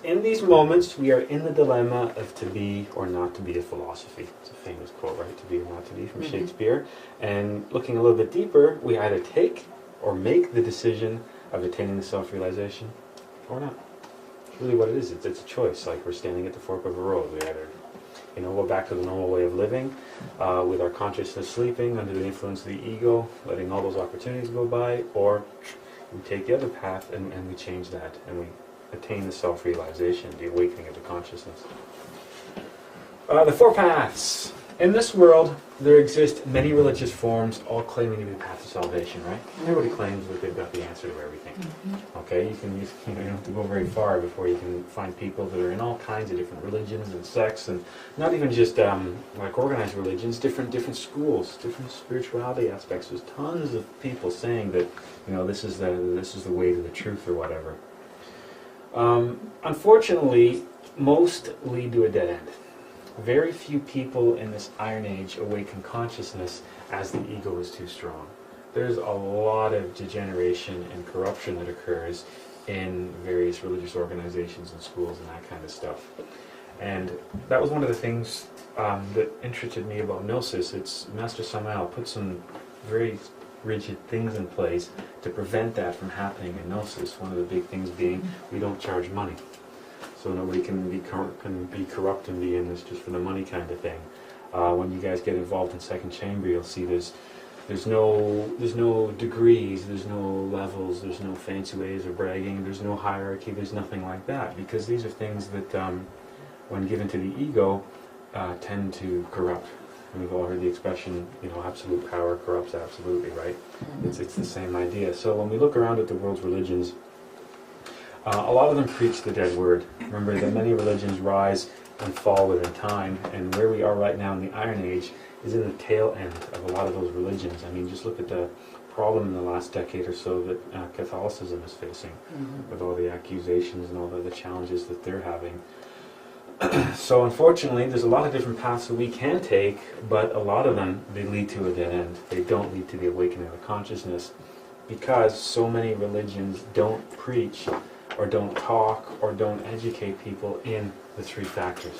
in these moments, we are in the dilemma of to be or not to be a philosophy. It's a famous quote, right? To be or not to be, from Shakespeare. And looking a little bit deeper, we either take or make the decision of attaining the self-realization or not. It's really what it is. It's a choice. Like we're standing at the fork of a road. We either, go back to the normal way of living, with our consciousness sleeping under the influence of the ego, letting all those opportunities go by, or we take the other path and we change that, and we attain the self-realization, the awakening of the consciousness. The four paths. In this world, there exist many religious forms, all claiming to be the path to salvation, right? Everybody claims that they've got the answer to everything. Okay, you don't have to go very far before you can find people that are in all kinds of different religions and sects, and not even just like organized religions, different schools, different spirituality aspects. There's tons of people saying that this is the way to the truth or whatever. Unfortunately, most lead to a dead end. Very few people in this Iron Age awaken consciousness as the ego is too strong. There's a lot of degeneration and corruption that occurs in various religious organizations and schools and that kind of stuff. And that was one of the things that interested me about Gnosis. It's Master Samael put some very rigid things in place to prevent that from happening in Gnosis. One of the big things being we don't charge money. So nobody can be corrupt and be in this just for the money kind of thing. When you guys get involved in Second Chamber, you'll see there's no degrees, there's no levels, there's no fancy ways of bragging, there's no hierarchy, there's nothing like that, because these are things that, when given to the ego, tend to corrupt. And we've all heard the expression, absolute power corrupts absolutely, right? It's the same idea. So when we look around at the world's religions, a lot of them preach the dead word. Remember that many religions rise and fall within time, and where we are right now in the Iron Age is in the tail end of a lot of those religions. I mean, just look at the problem in the last decade or so that Catholicism is facing, with all the accusations and all the challenges that they're having. So unfortunately, there's a lot of different paths that we can take, but a lot of them, they lead to a dead end. They don't lead to the awakening of the consciousness, because so many religions don't preach or don't talk or don't educate people in the three factors.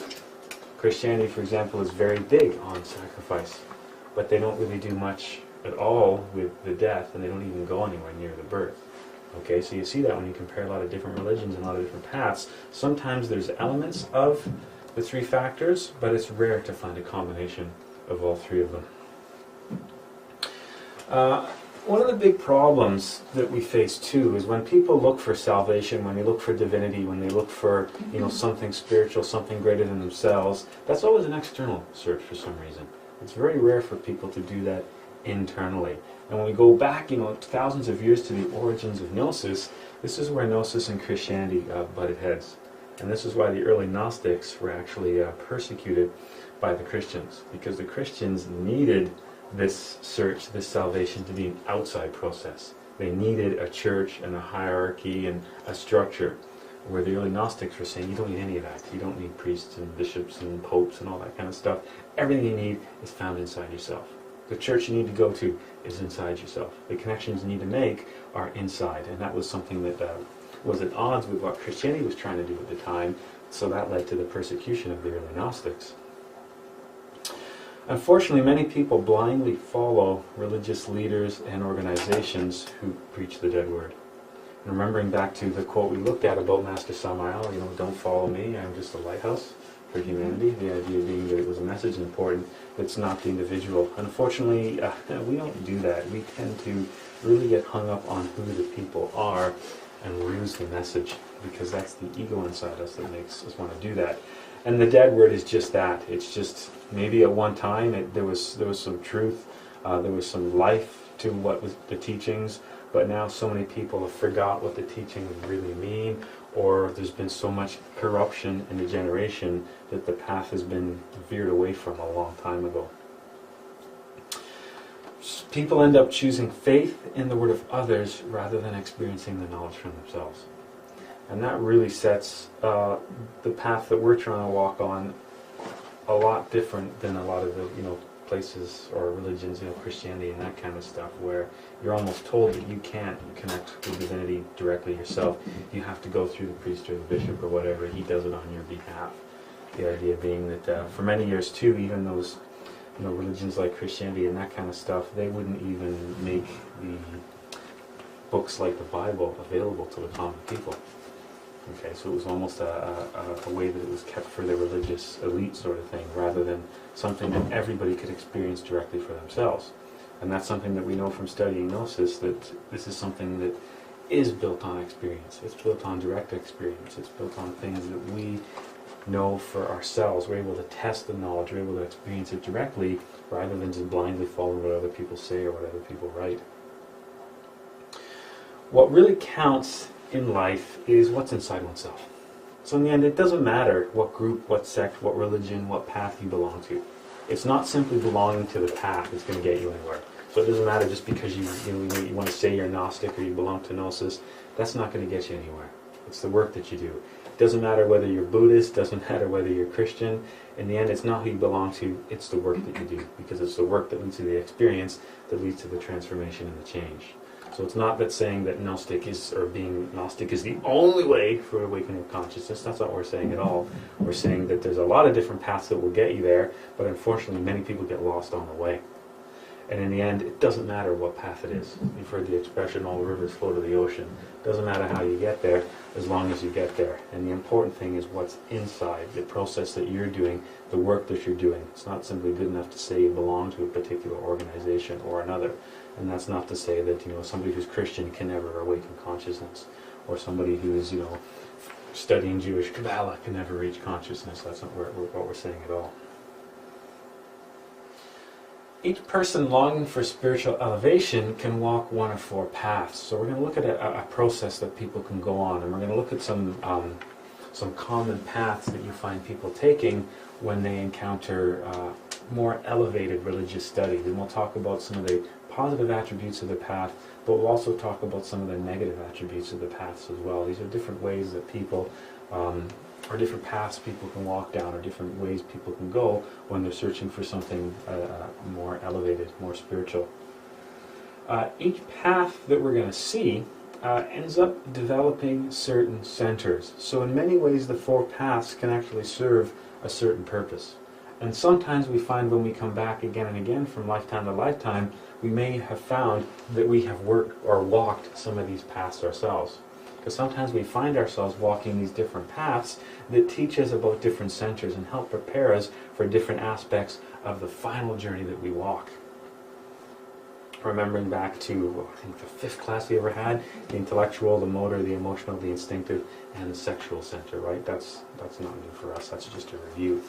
Christianity, for example, is very big on sacrifice, but they don't really do much at all with the death, and they don't even go anywhere near the birth. Okay, so you see that when you compare a lot of different religions and a lot of different paths. Sometimes there's elements of the three factors, but it's rare to find a combination of all three of them. One of the big problems that we face too is when people look for salvation, when they look for divinity, when they look for something spiritual, something greater than themselves, that's always an external search for some reason. It's very rare for people to do that internally. And when we go back, thousands of years to the origins of Gnosis, this is where Gnosis and Christianity butted heads. And this is why the early Gnostics were actually persecuted by the Christians, because the Christians needed this search, this salvation, to be an outside process. They needed a church and a hierarchy and a structure, where the early Gnostics were saying, you don't need any of that. You don't need priests and bishops and popes and all that kind of stuff. Everything you need is found inside yourself. The church you need to go to is inside yourself. The connections you need to make are inside, and that was something that was at odds with what Christianity was trying to do at the time, so that led to the persecution of the early Gnostics. Unfortunately, many people blindly follow religious leaders and organizations who preach the dead word. And remembering back to the quote we looked at about Master Samael, don't follow me, I'm just a lighthouse for humanity. The idea being that it was a message important, it's not the individual. Unfortunately, we don't do that. We tend to really get hung up on who the people are and lose the message, because that's the ego inside us that makes us want to do that. And the dead word is just that. It's just, maybe at one time there was some truth, there was some life to what was the teachings, but now so many people have forgot what the teachings really mean, or there's been so much corruption and degeneration that the path has been veered away from a long time ago. People end up choosing faith in the word of others rather than experiencing the knowledge from themselves. And that really sets the path that we're trying to walk on a lot different than a lot of the places or religions, Christianity and that kind of stuff, where you're almost told that you can't connect with divinity directly yourself. You have to go through the priest or the bishop or whatever. He does it on your behalf. The idea being that for many years too, even those religions like Christianity and that kind of stuff, they wouldn't even make the books like the Bible available to the common people. Okay, so it was almost a way that it was kept for the religious elite sort of thing, rather than something that everybody could experience directly for themselves. And that's something that we know from studying Gnosis, that this is something that is built on experience. It's built on direct experience. It's built on things that we know for ourselves. We're able to test the knowledge. We're able to experience it directly, rather than just blindly following what other people say or what other people write. What really counts in life is what's inside oneself. So in the end, it doesn't matter what group, what sect, what religion, what path you belong to. It's not simply belonging to the path that's going to get you anywhere. So it doesn't matter just because you want to say you're Gnostic or you belong to Gnosis. That's not going to get you anywhere. It's the work that you do. It doesn't matter whether you're Buddhist, doesn't matter whether you're Christian. In the end, it's not who you belong to, it's the work that you do. Because it's the work that leads to the experience that leads to the transformation and the change. So it's not that saying that Gnostic is, or being Gnostic is the only way for awakening of consciousness. That's not what we're saying at all. We're saying that there's a lot of different paths that will get you there, but unfortunately many people get lost on the way. And in the end, it doesn't matter what path it is. You've heard the expression, all rivers flow to the ocean. It doesn't matter how you get there, as long as you get there. And the important thing is what's inside, the process that you're doing, the work that you're doing. It's not simply good enough to say you belong to a particular organization or another. And that's not to say that somebody who's Christian can never awaken consciousness, or somebody who's studying Jewish Kabbalah can never reach consciousness. That's not what we're saying at all. Each person longing for spiritual elevation can walk one of four paths. So we're going to look at a process that people can go on, and we're going to look at some common paths that you find people taking when they encounter more elevated religious studies. And we'll talk about some of the positive attributes of the path, but we'll also talk about some of the negative attributes of the paths as well. These are different ways that people, or different paths people can walk down, or different ways people can go when they're searching for something more elevated, more spiritual. Each path that we're going to see ends up developing certain centers. So in many ways the four paths can actually serve a certain purpose. And sometimes we find when we come back again and again from lifetime to lifetime, we may have found that we have worked or walked some of these paths ourselves. Because sometimes we find ourselves walking these different paths that teach us about different centers and help prepare us for different aspects of the final journey that we walk. Remembering back to, I think, the 5th class we ever had, the intellectual, the motor, the emotional, the instinctive, and the sexual center, right? That's not new for us, that's just a review.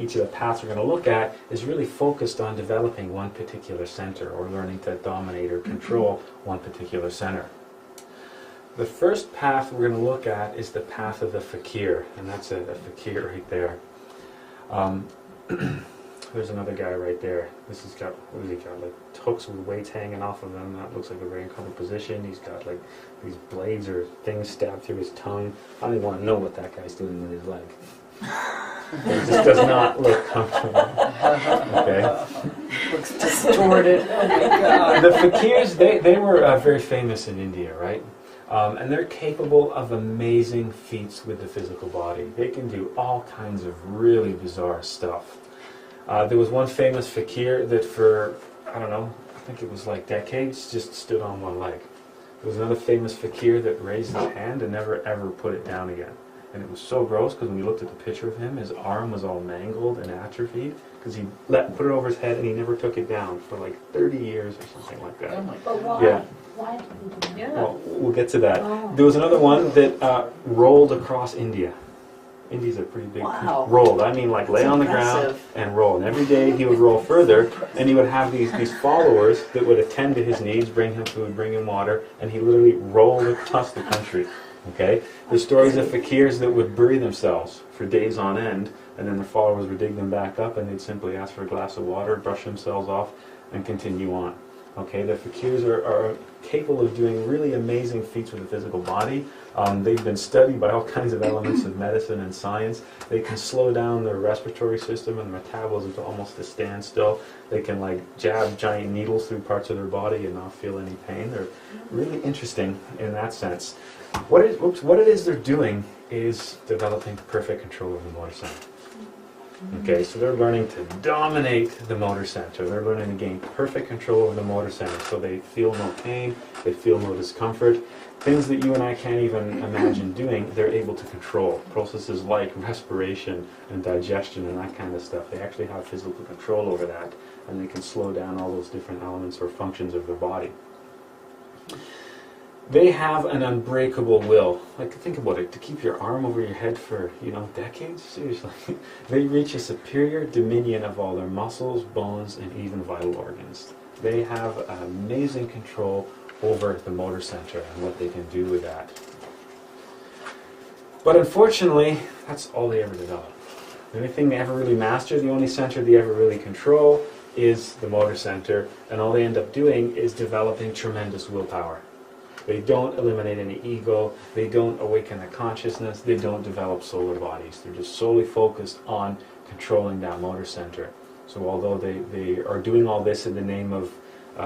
Each of the paths we're going to look at is really focused on developing one particular center, or learning to dominate or control one particular center. The first path we're going to look at is the path of the fakir, and that's a fakir right there. There's another guy right there. This has got, what has he got, like hooks with weights hanging off of him. That looks like a very uncomfortable position. He's got like these blades or things stabbed through his tongue. I don't even want to know what that guy's doing with his leg. It just does not look comfortable. Okay. Looks distorted. Oh my God. The fakirs, they were very famous in India, right? And they're capable of amazing feats with the physical body. They can do all kinds of really bizarre stuff. There was one famous fakir that for, I don't know, I think it was like decades, just stood on one leg. There was another famous fakir that raised his hand and never ever put it down again. And it was so gross because when we looked at the picture of him, his arm was all mangled and atrophied because he put it over his head and he never took it down for like 30 years or something like that. Oh my But God. why? Yeah. Why did he do that? Yeah. Well, we'll get to that. Oh. There was another one that rolled across India. India's a pretty big Wow. rolled. I mean, like lay That's on the ground impressive. and roll. And every day he would roll further, and he would have these followers that would attend to his needs, bring him food, bring him water, and he literally rolled across the country. Okay? There's stories of fakirs that would bury themselves for days on end, and then the followers would dig them back up, and they'd simply ask for a glass of water, brush themselves off, and continue on. Okay, the fakirs are capable of doing really amazing feats with the physical body. They've been studied by all kinds of elements of medicine and science. They can slow down their respiratory system and metabolism to almost a standstill. They can like jab giant needles through parts of their body and not feel any pain. They're really interesting in that sense. What it is they're doing is developing perfect control of the motor center. Okay, so they're learning to dominate the motor center. They're learning to gain perfect control over the motor center, so they feel no pain, they feel no discomfort. Things that you and I can't even imagine doing, they're able to control. Processes like respiration and digestion and that kind of stuff. They actually have physical control over that, and they can slow down all those different elements or functions of their body. They have an unbreakable will. Like, think about it, to keep your arm over your head for, decades? Seriously. They reach a superior dominion of all their muscles, bones, and even vital organs. They have amazing control over the motor center and what they can do with that. But unfortunately, that's all they ever develop. The only thing they ever really master, the only center they ever really control, is the motor center, and all they end up doing is developing tremendous willpower. They don't eliminate any ego, they don't awaken their consciousness, they don't develop solar bodies. They're just solely focused on controlling that motor center. So although they are doing all this in the name of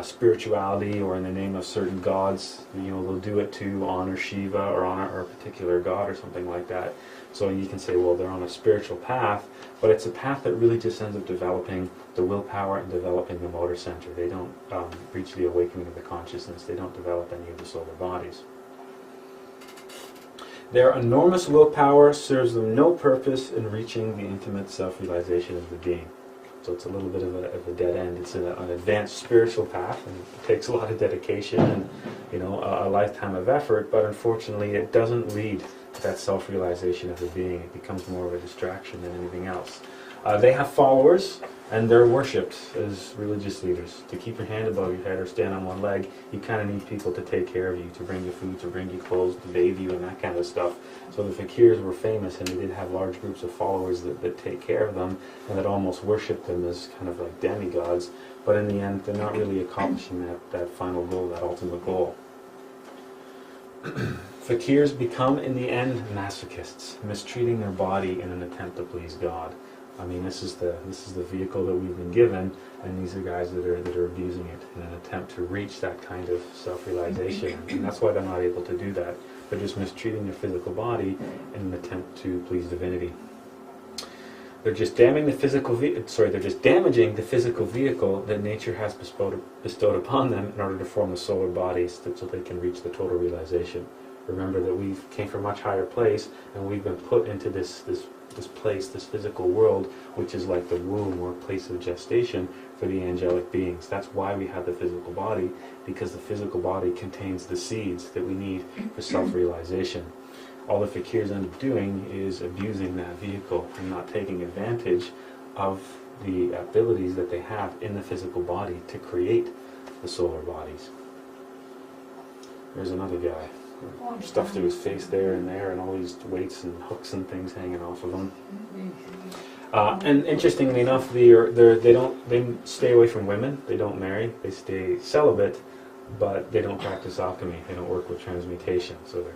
spirituality or in the name of certain gods, they'll do it to honor Shiva or honor a particular god or something like that. So you can say, well, they're on a spiritual path, but it's a path that really just ends up developing the willpower and developing the motor center. They don't reach the awakening of the consciousness. They don't develop any of the solar bodies. Their enormous willpower serves them no purpose in reaching the intimate self-realization of the being. So it's a little bit of a dead end. It's an advanced spiritual path, and it takes a lot of dedication and a lifetime of effort, but unfortunately it doesn't lead to that self-realization of the being. It becomes more of a distraction than anything else. They have followers, and they're worshipped as religious leaders. To keep your hand above your head or stand on one leg, you kind of need people to take care of you, to bring you food, to bring you clothes, to bathe you, and that kind of stuff. So the fakirs were famous, and they did have large groups of followers that take care of them, and that almost worship them as kind of like demigods. But in the end, they're not really accomplishing that final goal, that ultimate goal. Fakirs become, in the end, masochists, mistreating their body in an attempt to please God. I mean, this is the vehicle that we've been given, and these are guys that are abusing it in an attempt to reach that kind of self-realization. And that's why they're not able to do that. They're just mistreating their physical body in an attempt to please divinity. They're just damaging the physical vehicle that nature has bestowed upon them in order to form the solar bodies so they can reach the total realization. Remember that we came from a much higher place, and we've been put into this place, this physical world, which is like the womb or place of gestation for the angelic beings. That's why we have the physical body, because the physical body contains the seeds that we need for self-realization. All the fakirs end up doing is abusing that vehicle and not taking advantage of the abilities that they have in the physical body to create the solar bodies. There's another guy. Stuff through his face there, and all these weights and hooks and things hanging off of him. And interestingly enough, they stay away from women. They don't marry. They stay celibate, but they don't practice alchemy. They don't work with transmutation. So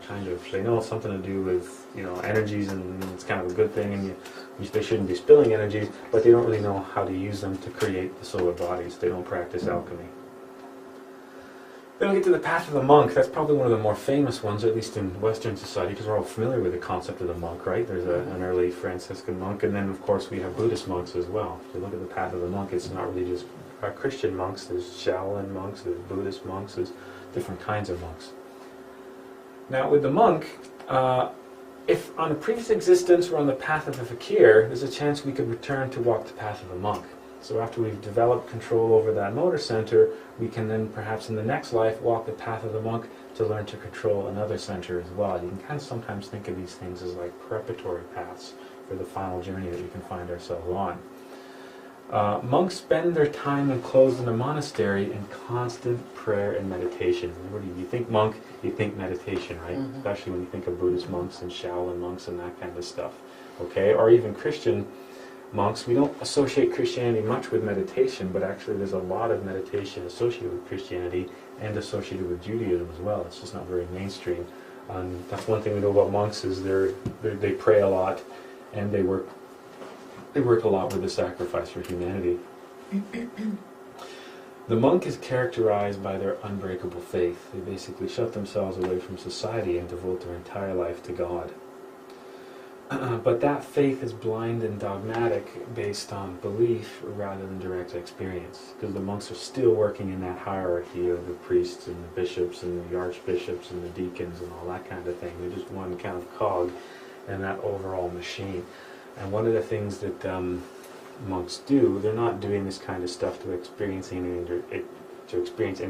they know it's something to do with energies, and it's kind of a good thing, and they shouldn't be spilling energies, but they don't really know how to use them to create the solar bodies. They don't practice alchemy. Then we get to the path of the monk. That's probably one of the more famous ones, at least in Western society, because we're all familiar with the concept of the monk, right? There's an early Franciscan monk, and then, of course, we have Buddhist monks as well. If you look at the path of the monk, it's not really just Christian monks. There's Shaolin monks, there's Buddhist monks, there's different kinds of monks. Now, with the monk, if on a previous existence we're on the path of the fakir, there's a chance we could return to walk the path of the monk. So after we've developed control over that motor center, we can then perhaps in the next life walk the path of the monk to learn to control another center as well. You can kind of sometimes think of these things as like preparatory paths for the final journey that we can find ourselves on. Monks spend their time enclosed in a monastery in constant prayer and meditation. Remember, you think monk, you think meditation, right? Mm-hmm. Especially when you think of Buddhist monks and Shaolin monks and that kind of stuff. Okay, or even Christian monks. We don't associate Christianity much with meditation, but actually there's a lot of meditation associated with Christianity and associated with Judaism as well. It's just not very mainstream. That's one thing we know about monks is they pray a lot, and they work a lot with the sacrifice for humanity. The monk is characterized by their unbreakable faith. They basically shut themselves away from society and devote their entire life to God. But that faith is blind and dogmatic based on belief rather than direct experience, because the monks are still working in that hierarchy of the priests and the bishops and the archbishops and the deacons and all that kind of thing. They're just one kind of cog in that overall machine. And one of the things that monks do, they're not doing this kind of stuff to experience any of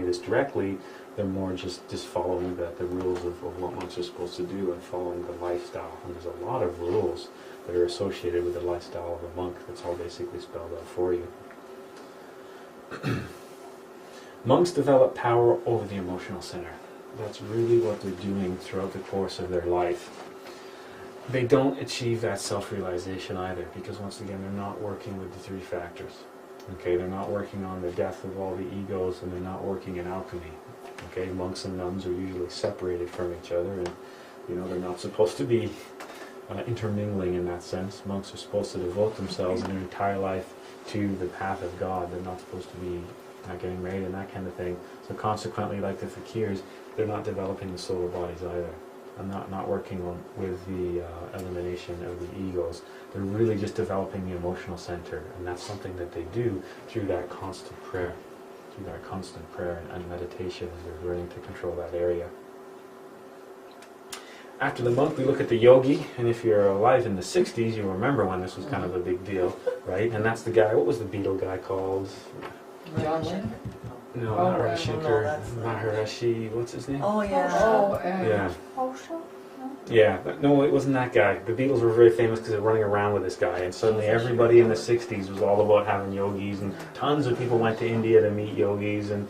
this directly. They're more just following the rules of what monks are supposed to do and following the lifestyle. And there's a lot of rules that are associated with the lifestyle of a monk. That's all basically spelled out for you. Monks develop power over the emotional center. That's really what they're doing throughout the course of their life. They don't achieve that self-realization either, because once again, they're not working with the three factors. Okay, they're not working on the death of all the egos, and they're not working in alchemy. Okay, monks and nuns are usually separated from each other, and they're not supposed to be intermingling in that sense. Monks are supposed to devote themselves in their entire life to the path of God. They're not supposed to be not getting married and that kind of thing. So consequently, like the fakirs, they're not developing the solar bodies either. And not working with the elimination of the egos. They're really just developing the emotional center, and that's something that they do through that constant prayer. Through that constant prayer and meditation, they're learning to control that area. After the monk, we look at the yogi, and if you're alive in the 60s, you'll remember when this was kind of a big deal, right? And that's the guy, what was the Beatle guy called? John Lennon? No, Oh, not no, Ravishankar, that's not Maharishi, what's his name? Oh yeah. Oh, Yeah. Osho? Yeah, no, it wasn't that guy. The Beatles were very famous because they're running around with this guy, and suddenly everybody in the 60s was all about having yogis, and tons of people went to India to meet yogis, and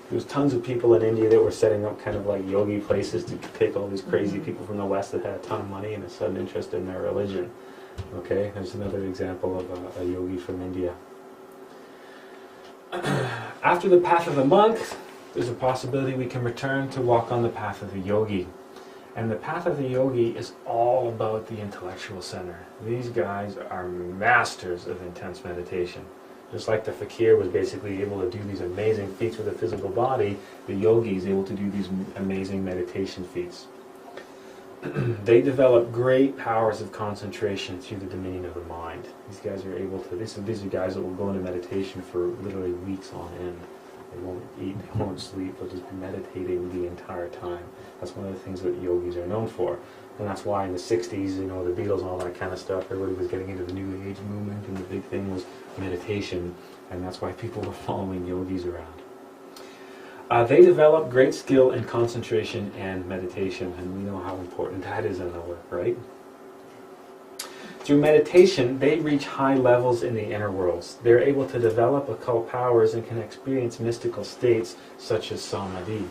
there was tons of people in India that were setting up kind of like yogi places to take all these crazy people from the West that had a ton of money and a sudden interest in their religion. Okay, there's another example of a yogi from India. After the path of the monk, there's a possibility we can return to walk on the path of the yogi. And the path of the yogi is all about the intellectual center. These guys are masters of intense meditation. Just like the fakir was basically able to do these amazing feats with a physical body, the yogi is able to do these amazing meditation feats. They develop great powers of concentration through the dominion of the mind. These guys are able to, these are guys that will go into meditation for literally weeks on end. They won't eat, they won't sleep, they'll just be meditating the entire time. That's one of the things that yogis are known for. And that's why in the 60s, the Beatles and all that kind of stuff, everybody was getting into the New Age movement, and the big thing was meditation. And that's why people were following yogis around. They develop great skill in concentration and meditation, and we know how important that is in our work, right? Through meditation, they reach high levels in the inner worlds. They're able to develop occult powers and can experience mystical states such as samadhi.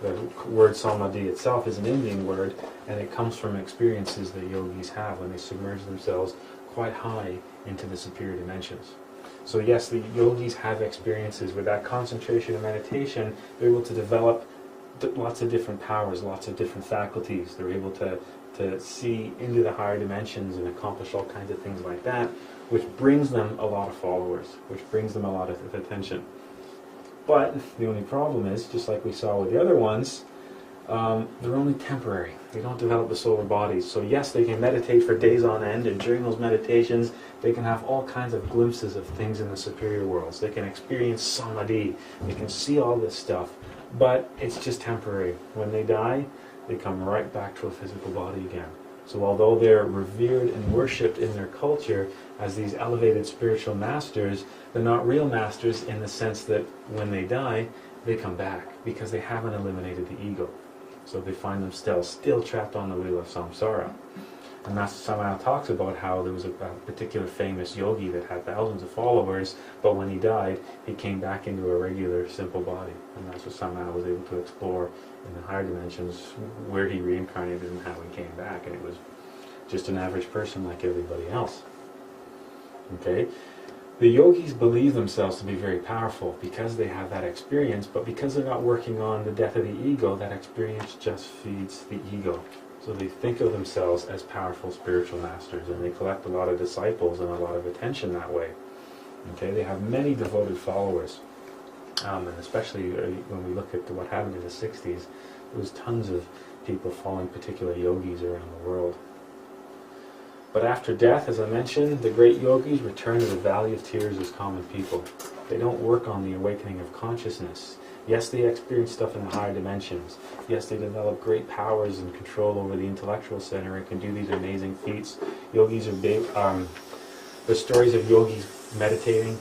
The word samadhi itself is an Indian word, and it comes from experiences that yogis have when they submerge themselves quite high into the superior dimensions. So yes, the yogis have experiences with that concentration and meditation. They're able to develop lots of different powers, lots of different faculties. They're able to see into the higher dimensions and accomplish all kinds of things like that, which brings them a lot of followers, which brings them a lot of attention. But the only problem is, just like we saw with the other ones, they're only temporary. They don't develop the solar bodies. So yes, they can meditate for days on end, and during those meditations, they can have all kinds of glimpses of things in the superior worlds. They can experience samadhi. They can see all this stuff. But it's just temporary. When they die, they come right back to a physical body again. So although they're revered and worshipped in their culture as these elevated spiritual masters, they're not real masters in the sense that when they die, they come back because they haven't eliminated the ego. So they find themselves still trapped on the wheel of samsara. And Master Samaya talks about how there was a particular famous yogi that had thousands of followers, but when he died, he came back into a regular, simple body. And Master Samaya was able to explore in the higher dimensions where he reincarnated and how he came back. And it was just an average person like everybody else. Okay? The yogis believe themselves to be very powerful because they have that experience, but because they're not working on the death of the ego, that experience just feeds the ego. So they think of themselves as powerful spiritual masters, and they collect a lot of disciples and a lot of attention that way. Okay, they have many devoted followers, and especially when we look at what happened in the 60s, there was tons of people following particular yogis around the world. But after death, as I mentioned, the great yogis return to the Valley of Tears as common people. They don't work on the awakening of consciousness. Yes, they experience stuff in the higher dimensions. Yes, they develop great powers and control over the intellectual center and can do these amazing feats. Yogis are big. There's stories of yogis meditating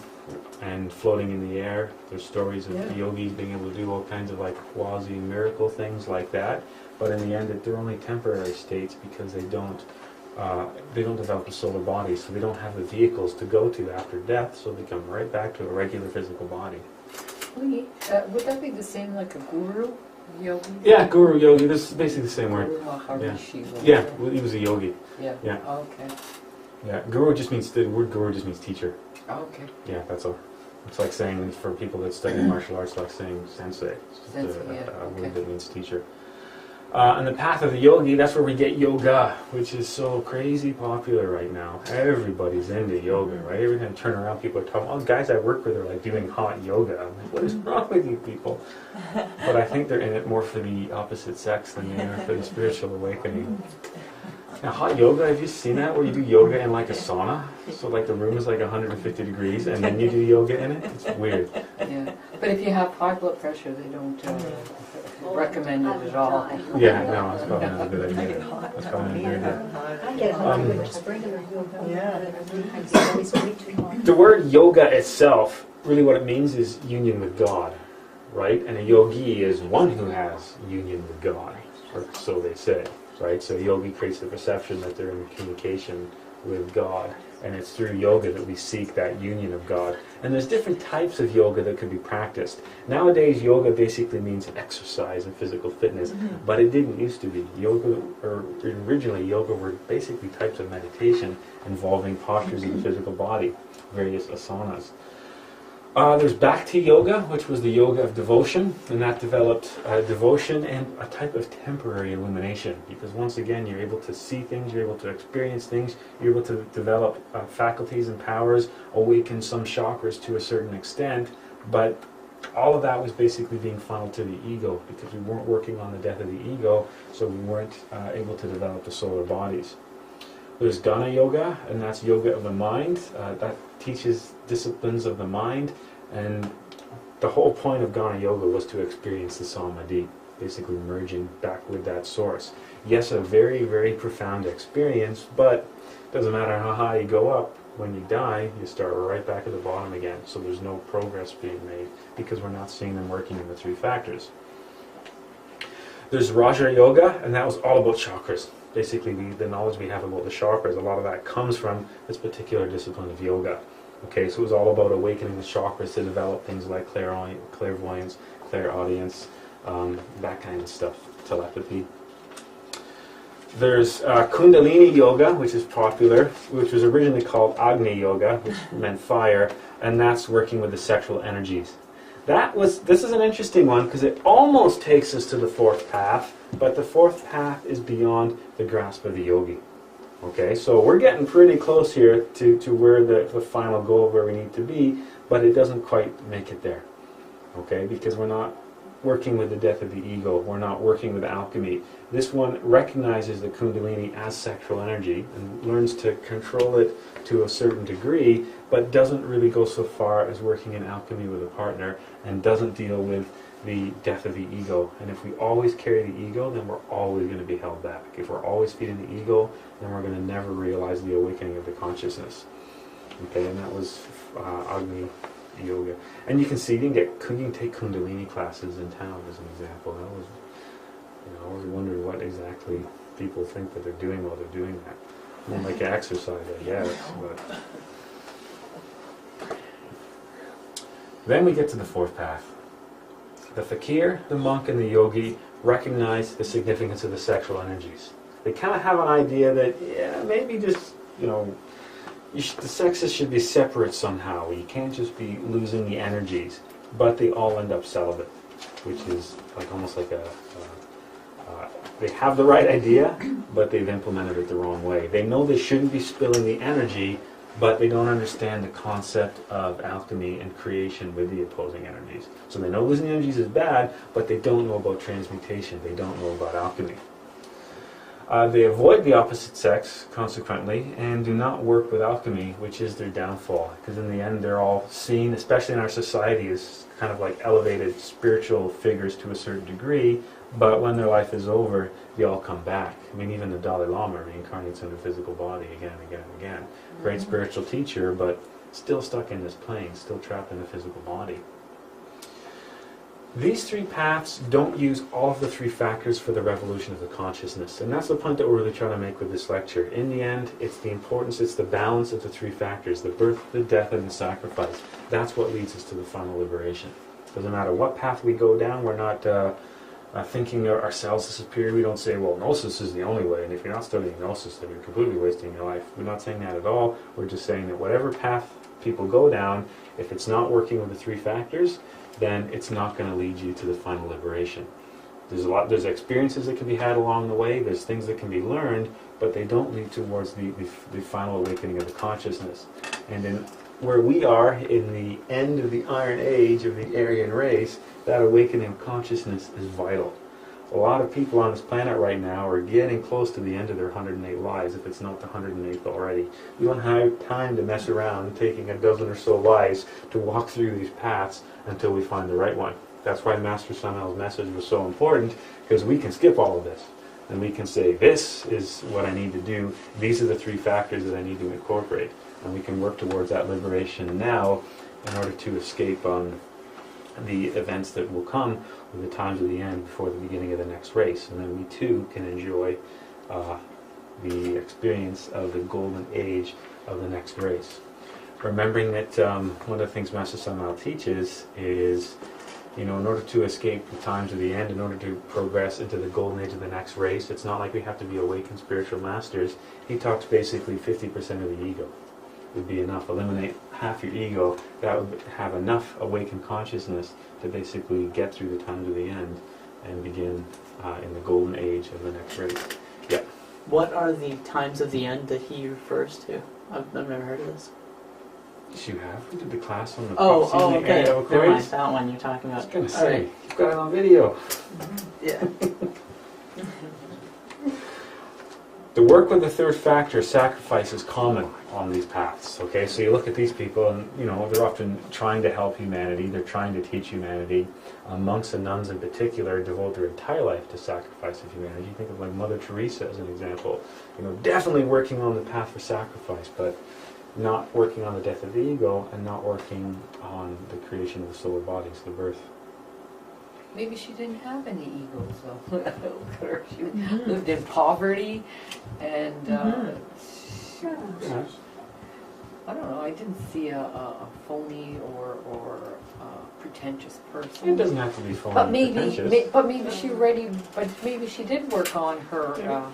and floating in the air. There's stories of yogis being able to do all kinds of like quasi-miracle things like that. But in the end, they're only temporary states because they don't develop a solar body, so they don't have the vehicles to go to after death, so they come right back to a regular physical body. Would that be the same like a guru yogi? Yeah, guru yogi. This is basically the same word. Guru Maharishi. Yeah, well, he was a yogi. Yeah. Yeah. Okay. Yeah, guru just means the word guru just means teacher. Okay. Yeah, that's all. It's like saying for people that study martial arts, like saying sensei. It's just a word that means teacher. And the path of the yogi, that's where we get yoga, which is so crazy popular right now. Everybody's into yoga, right? Every time I turn around, people are talking, oh, guys I work with are like doing hot yoga. I'm like, what is wrong with you people? But I think they're in it more for the opposite sex than they are for the spiritual awakening. Now, hot yoga, have you seen that? Where you do yoga in like a sauna? So like the room is like 150 degrees and then you do yoga in it? It's weird. Yeah, but if you have high blood pressure, they don't recommend it at all. Yeah, no, that's probably not a good idea. That's probably not a good idea. I get hot with regular yoga. The word yoga itself, really what it means is union with God, right? And a yogi is one who has union with God, or so they say, right? So yogi creates the perception that they're in communication with God, and it's through yoga that we seek that union of God. And there's different types of yoga that could be practiced. Nowadays, yoga basically means exercise and physical fitness, but it didn't used to be. Yoga, or originally, yoga were basically types of meditation involving postures of the physical body, various asanas. There's Bhakti Yoga, which was the yoga of devotion, and that developed devotion and a type of temporary illumination, because once again you're able to see things, you're able to experience things, you're able to develop faculties and powers, awaken some chakras to a certain extent, but all of that was basically being funneled to the ego, because we weren't working on the death of the ego, so we weren't able to develop the solar bodies. There's Ghana Yoga, and that's yoga of the mind. That teaches disciplines of the mind, and the whole point of Ghana Yoga was to experience the Samadhi, basically merging back with that source. Yes, a very, very profound experience, but it doesn't matter how high you go up, when you die, you start right back at the bottom again. So there's no progress being made, because we're not seeing them working in the three factors. There's Raja Yoga, and that was all about chakras. Basically, the knowledge we have about the chakras, a lot of that comes from this particular discipline of yoga. Okay, so it was all about awakening the chakras to develop things like clairvoyance, clairaudience, that kind of stuff, telepathy. There's Kundalini Yoga, which is popular, which was originally called Agni Yoga, which meant fire, and that's working with the sexual energies. This is an interesting one, because it almost takes us to the fourth path, but the fourth path is beyond the grasp of the yogi. Okay, so we're getting pretty close here to where the final goal where we need to be, but it doesn't quite make it there. Okay, because we're not working with the death of the ego, we're not working with alchemy. This one recognizes the Kundalini as sexual energy and learns to control it to a certain degree, but doesn't really go so far as working in alchemy with a partner, and doesn't deal with the death of the ego. And if we always carry the ego, then we're always going to be held back. If we're always feeding the ego, then we're going to never realize the awakening of the consciousness. Okay, and that was Agni Yoga. And you can see, you can take Kundalini classes in town as an example. That was, I always wondered what exactly people think that they're doing while they're doing that. More like exercise, I guess. But then we get to the fourth path. The fakir, the monk, and the yogi recognize the significance of the sexual energies. They kind of have an idea that, yeah, maybe just, the sexes should be separate somehow. You can't just be losing the energies, but they all end up celibate, which is like almost like they have the right idea, but they've implemented it the wrong way. They know they shouldn't be spilling the energy, but they don't understand the concept of alchemy and creation with the opposing energies. So they know losing energies is bad, but they don't know about transmutation. They don't know about alchemy. They avoid the opposite sex, consequently, and do not work with alchemy, which is their downfall. Because in the end, they're all seen, especially in our society, as kind of like elevated spiritual figures to a certain degree, but when their life is over, they all come back. I mean, even the Dalai Lama reincarnates in a physical body again and again and again. Great spiritual teacher, but still stuck in this plane, still trapped in a physical body. These three paths don't use all of the three factors for the revolution of the consciousness. And that's the point that we're really trying to make with this lecture. In the end, it's the importance, it's the balance of the three factors, the birth, the death, and the sacrifice. That's what leads us to the final liberation. Doesn't matter what path we go down, we're not thinking of ourselves as superior. We don't say, well, Gnosis is the only way, and if you're not studying Gnosis, then you're completely wasting your life. We're not saying that at all. We're just saying that whatever path people go down, if it's not working with the three factors, then it's not going to lead you to the final liberation. There's experiences that can be had along the way, there's things that can be learned, but they don't lead towards the final awakening of the consciousness. And in where we are in the end of the Iron Age of the Aryan race, that awakening of consciousness is vital. A lot of people on this planet right now are getting close to the end of their 108 lives, if it's not the 108th already. We don't have time to mess around taking a dozen or so lives to walk through these paths until we find the right one. That's why Master Samuel's message was so important, because we can skip all of this. And we can say, this is what I need to do, these are the three factors that I need to incorporate. And we can work towards that liberation now in order to escape the events that will come with the times of the end before the beginning of the next race. And then we too can enjoy the experience of the golden age of the next race. Remembering that one of the things Master Samuel teaches is, in order to escape the times of the end, in order to progress into the golden age of the next race, it's not like we have to be awakened spiritual masters. He talks basically 50% of the ego would be enough. Eliminate half your ego, that would have enough awakened consciousness to basically get through the times of the end and begin in the golden age of the next race. Yeah. What are the times of the end that he refers to? I've never heard of this. Yes, you have. We did the class on the okay. Never mind, Aquarius. That one you're talking about. I was going to say, you've got it on video. Yeah. The work with the third factor, sacrifice, is common on these paths. Okay, so you look at these people, and they're often trying to help humanity. They're trying to teach humanity. Monks and nuns, in particular, devote their entire life to sacrifice of humanity. You think of like Mother Teresa as an example. Definitely working on the path for sacrifice, but not working on the death of the ego and not working on the creation of the solar bodies, the birth. Maybe she didn't have any egos, though. Look at her. She lived in poverty, and she was, I don't know, I didn't see a phony or pretentious person. It doesn't have to be phony or pretentious. But maybe she did work on her.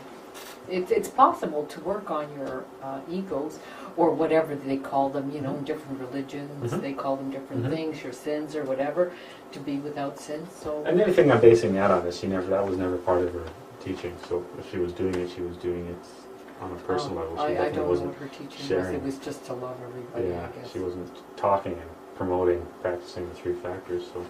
It's possible to work on your egos, or whatever they call them, in different religions, they call them different things, your sins or whatever, to be without sin. So. And the only thing I'm basing that on is that was never part of her teaching. So if she was doing it, she was doing it on a personal level. She I don't wasn't know what her teaching sharing. was. It was just to love everybody, Yeah, I guess. she wasn't talking and promoting, practicing the three factors. So,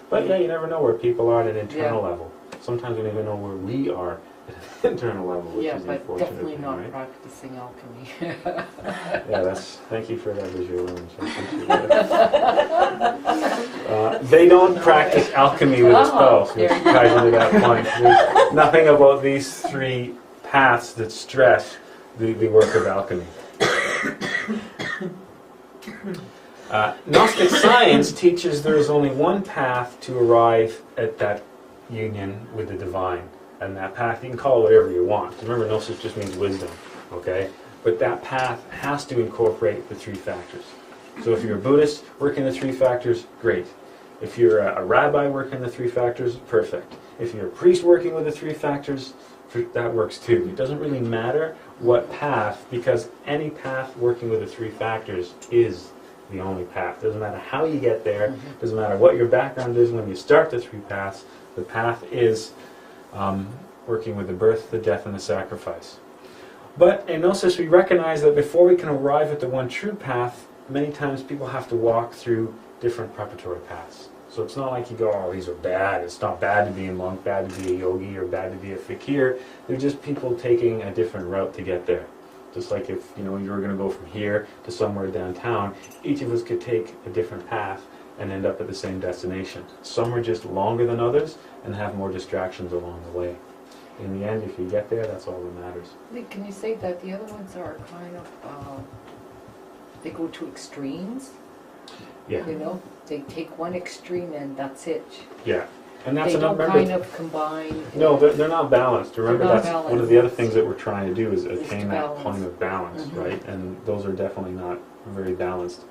but you never know where people are at an internal level. Sometimes we don't even know where we are at an internal level, which is the unfortunate definitely thing, not right? practicing alchemy. Thank you for that visual image. I appreciate that. They don't practice alchemy with a spell, which ties into that point. There's nothing about these three paths that stress the work of alchemy. Gnostic science teaches there is only one path to arrive at that union with the divine. And that path, you can call it whatever you want. Remember, Gnosis just means wisdom, okay? But that path has to incorporate the three factors. So if you're a Buddhist working the three factors, great. If you're a rabbi working the three factors, perfect. If you're a priest working with the three factors, that works too. It doesn't really matter what path, because any path working with the three factors is the only path. Doesn't matter how you get there, doesn't matter what your background is when you start the three paths, the path is working with the birth, the death, and the sacrifice. But in Gnosis we recognize that before we can arrive at the one true path, many times people have to walk through different preparatory paths. So it's not like you go, oh, these are bad. It's not bad to be a monk, bad to be a yogi, or bad to be a fakir. They're just people taking a different route to get there. Just like if you were going to go from here to somewhere downtown, each of us could take a different path and end up at the same destination. Some are just longer than others and have more distractions along the way. In the end, if you get there, that's all that matters. Can you say that the other ones are kind of, they go to extremes? Yeah. They take one extreme and that's it. Yeah. And that's they don't remember, kind of combine. No, they're not balanced. Remember, They're not that's balanced. one of the other things that we're trying to do is to attain that balance. point of balance, Mhm. right? And those are definitely not very balanced.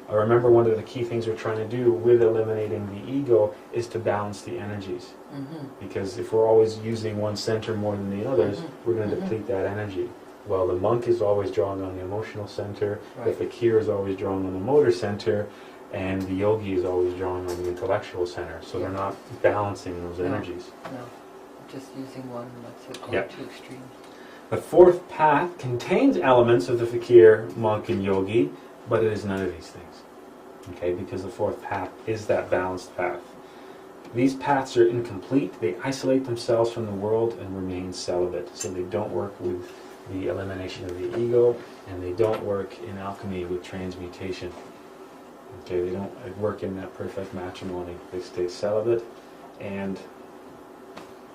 I remember one of the key things we're trying to do with eliminating the ego is to balance the energies. Mm-hmm. Because if we're always using one center more than the others, Mhm. we're going to Mhm. deplete that energy. Well, the monk is always drawing on the emotional center, the Right. fakir is always drawing on the motor center, and the yogi is always drawing on the intellectual center. So they're not balancing those No. energies. No, just using one, that's it, going Yep. too extreme. The fourth path contains elements of the fakir, monk, and yogi, but it is none of these things. Okay, because the fourth path is that balanced path. These paths are incomplete. They isolate themselves from the world and remain celibate. So they don't work with the elimination of the ego, and they don't work in alchemy with transmutation. Okay, they don't work in that perfect matrimony. They stay celibate, and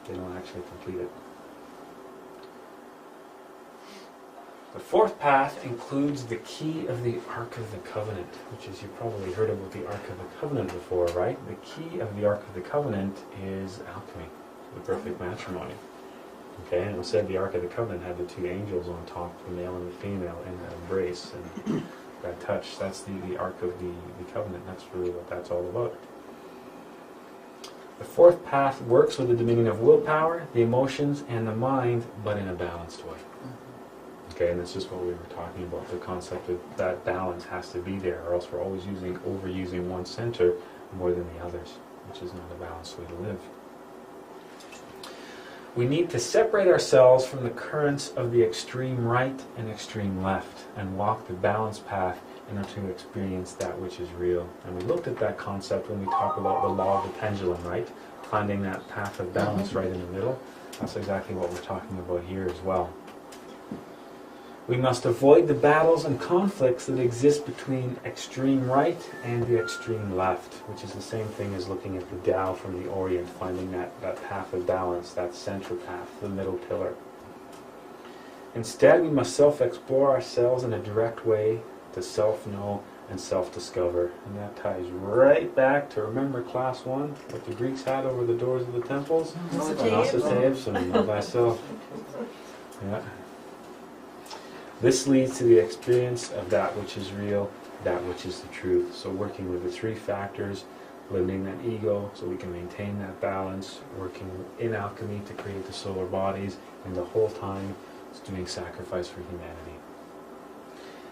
they don't actually complete it. The fourth path includes the key of the Ark of the Covenant, which is, you've probably heard about the Ark of the Covenant before, right? The key of the Ark of the Covenant is alchemy, the perfect matrimony. Okay, and it said the Ark of the Covenant had the two angels on top, the male and the female, in that embrace and that touch. That's the Ark of the Covenant. That's really what that's all about. The fourth path works with the dominion of willpower, the emotions, and the mind, but in a balanced way. Okay, and this is what we were talking about, the concept of that balance has to be there, or else we're always overusing one center more than the others, which is not a balanced way to live. We need to separate ourselves from the currents of the extreme right and extreme left and walk the balanced path in order to experience that which is real. And we looked at that concept when we talked about the law of the pendulum, right? Finding that path of balance right in the middle. That's exactly what we're talking about here as well. We must avoid the battles and conflicts that exist between extreme right and the extreme left, which is the same thing as looking at the Tao from the Orient, finding that path of balance, that center path, the middle pillar. Instead, we must self-explore ourselves in a direct way to self-know and self-discover. And that ties right back to, remember class 1, what the Greeks had over the doors of the temples? Gnosis and know thyself. Yeah. This leads to the experience of that which is real, that which is the truth. So working with the three factors, limiting that ego so we can maintain that balance, working in alchemy to create the solar bodies, and the whole time it's doing sacrifice for humanity.